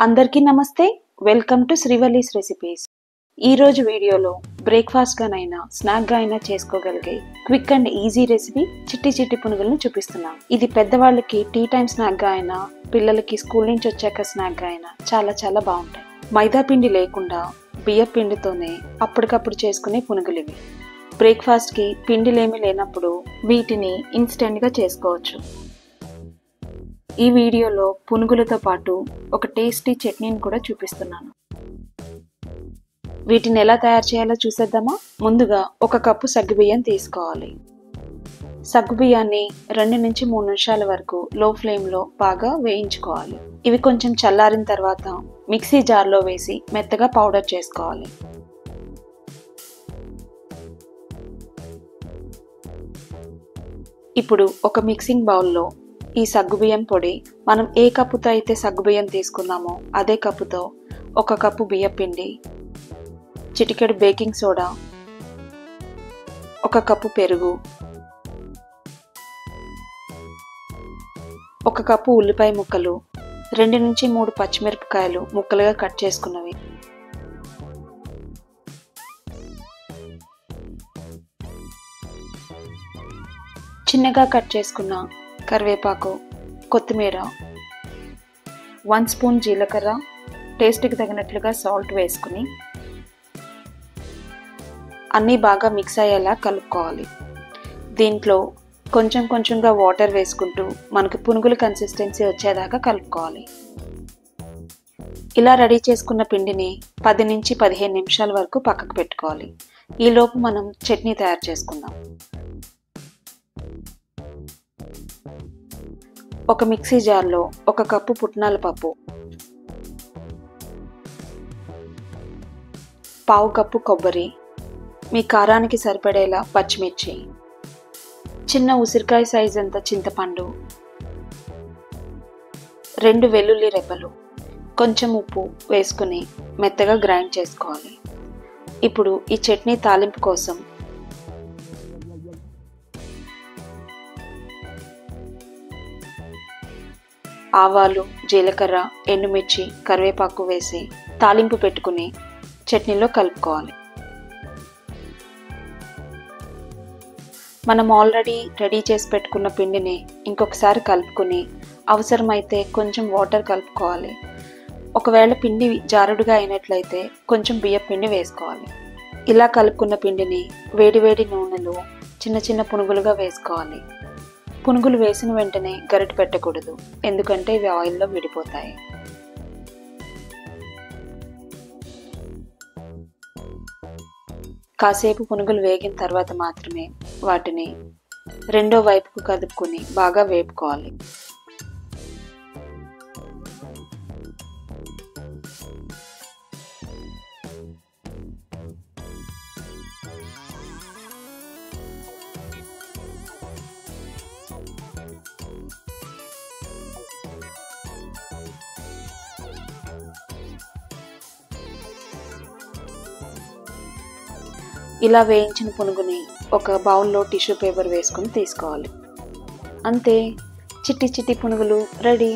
అందరికీ నమస్తే. Welcome to Srivalli's recipes. ఈ రోజు వీడియోలో బ్రేక్ఫాస్ట్ గానైనా స్నాక్ గా అయినా చేసుకోగలిగే క్విక్ అండ్ ఈజీ రెసిపీ చిట్టి చిట్టి పునుగులను చూపిస్తున్నాం. ఇది పెద్దవాళ్ళకి టీ టైం స్నాక్ గా అయినా పిల్లలకి స్కూల్ నుంచి వచ్చాక స్నాక్ గా అయినా చాలా చాలా బాగుంటాయి. మైదా పిండి లేకుండా బియ్య పిండితోనే అప్పటికప్పుడు చేసుకునే పునుగులు ఇవి. బ్రేక్ఫాస్ట్ కి పిండిలేమీ లేనప్పుడు వీటిని ఇన్స్టెంట్ గా చేసుకోవచ్చు. ఈ వీడియోలో పునుగులతో పాటు ఒక టేస్టీ చట్నీని కూడా చూపిస్తున్నాను. వీటిని ఎలా తయారు చేయాలో చూసేద్దామా? ముందుగా ఒక కప్పు సగ్గుబియ్యం తీసుకోవాలి. సగ్గుబియ్యాన్ని 2 నుంచి 3 నిమిషాల వరకు లో ఫ్లేమ్లో బాగా వేయించుకోవాలి. ఇవి కొంచెం చల్లారిన తర్వాత మిక్సీ జార్లో వేసి మెత్తగా పౌడర్ చేసుకోవాలి. ఇప్పుడు ఒక మిక్సింగ్ బౌల్లో ఈ సగ్గుబియ్యం పొడి, మనం ఏ కప్పుతో అయితే సగ్గుబియ్యం తీసుకున్నామో అదే కప్పుతో 1 కప్పు బియ్యం పిండి, చిటికెడు బేకింగ్ సోడా, 1 కప్పు పెరుగు, 1 కప్పు ఉల్లిపాయ ముక్కలు, 2 నుంచి 3 పచ్చిమిరపకాయలు ముక్కలుగా కట్ చేసుకున్నవి, చిన్నగా కట్ చేసుకున్న కరివేపాకు, కొత్తిమీర, 1 స్పూన్ జీలకర్ర, టేస్ట్కి తగినట్లుగా సాల్ట్ వేసుకుని అన్నీ బాగా మిక్స్ అయ్యేలా కలుపుకోవాలి. దీంట్లో కొంచెం కొంచెంగా వాటర్ వేసుకుంటూ మనకు పునుగుల కన్సిస్టెన్సీ వచ్చేదాకా కలుపుకోవాలి. ఇలా రెడీ చేసుకున్న పిండిని 10 నుంచి 15 నిమిషాల వరకు పక్కకు పెట్టుకోవాలి. ఈలోపు మనం చట్నీ తయారు చేసుకుందాం. ఒక మిక్సీ జార్లో 1 కప్పు పుట్నాల పప్పు, 1/2 కప్పు కొబ్బరి, మీ కారానికి సరిపడేలా పచ్చిమిర్చి, చిన్న ఉసిరికాయ సైజ్ అంత చింతపండు, 2 వెల్లుల్లి రెబ్బలు, కొంచెం ఉప్పు వేసుకుని మెత్తగా గ్రైండ్ చేసుకోవాలి. ఇప్పుడు ఈ చట్నీ తాలింపు కోసం ఆవాలు, జీలకర్ర, ఎండుమిర్చి, కరివేపాకు వేసి తాలింపు పెట్టుకుని చట్నీలో కలుపుకోవాలి. మనం ఆల్రెడీ రెడీ చేసి పెట్టుకున్న పిండిని ఇంకొకసారి కలుపుకుని అవసరమైతే కొంచెం వాటర్ కలుపుకోవాలి. ఒకవేళ పిండి జారుడుగా అయినట్లయితే కొంచెం బియ్యం పిండి వేసుకోవాలి. ఇలా కలుపుకున్న పిండిని వేడివేడి నూనెలో చిన్న చిన్న పునుగులుగా వేసుకోవాలి. పునుగులు వేసిన వెంటనే గరిటె పెట్టకూడదు, ఎందుకంటే ఇవి ఆయిల్లో విడిపోతాయి. కాసేపు పునుగులు వేగిన తర్వాత మాత్రమే వాటిని రెండో వైపుకు కదుపుకొని బాగా వేపుకోవాలి. ఇలా వేయించిన పునుగుని ఒక బౌల్లో టిష్యూ పేపర్ వేసుకొని తీసుకోవాలి. అంతే, చిట్టి చిట్టి పునుగులు రెడీ.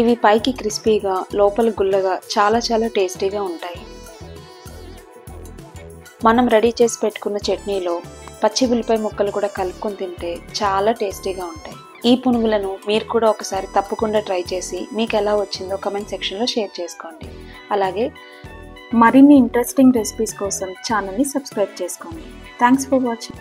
ఇవి పైకి క్రిస్పీగా లోపల గుల్లగా చాలా చాలా టేస్టీగా ఉంటాయి. మనం రెడీ చేసి పెట్టుకున్న చట్నీలో పచ్చి ఉల్లిపాయ ముక్కలు కూడా కలుపుకొని తింటే చాలా టేస్టీగా ఉంటాయి. ఈ పునుగులను మీరు కూడా ఒకసారి తప్పకుండా ట్రై చేసి మీకు ఎలా వచ్చిందో కామెంట్ సెక్షన్లో షేర్ చేసుకోండి. అలాగే మరిన్ని ఇంట్రెస్టింగ్ రెసిపీస్ కోసం ఛానల్ని సబ్స్క్రైబ్ చేసుకోండి. Thanks for watching.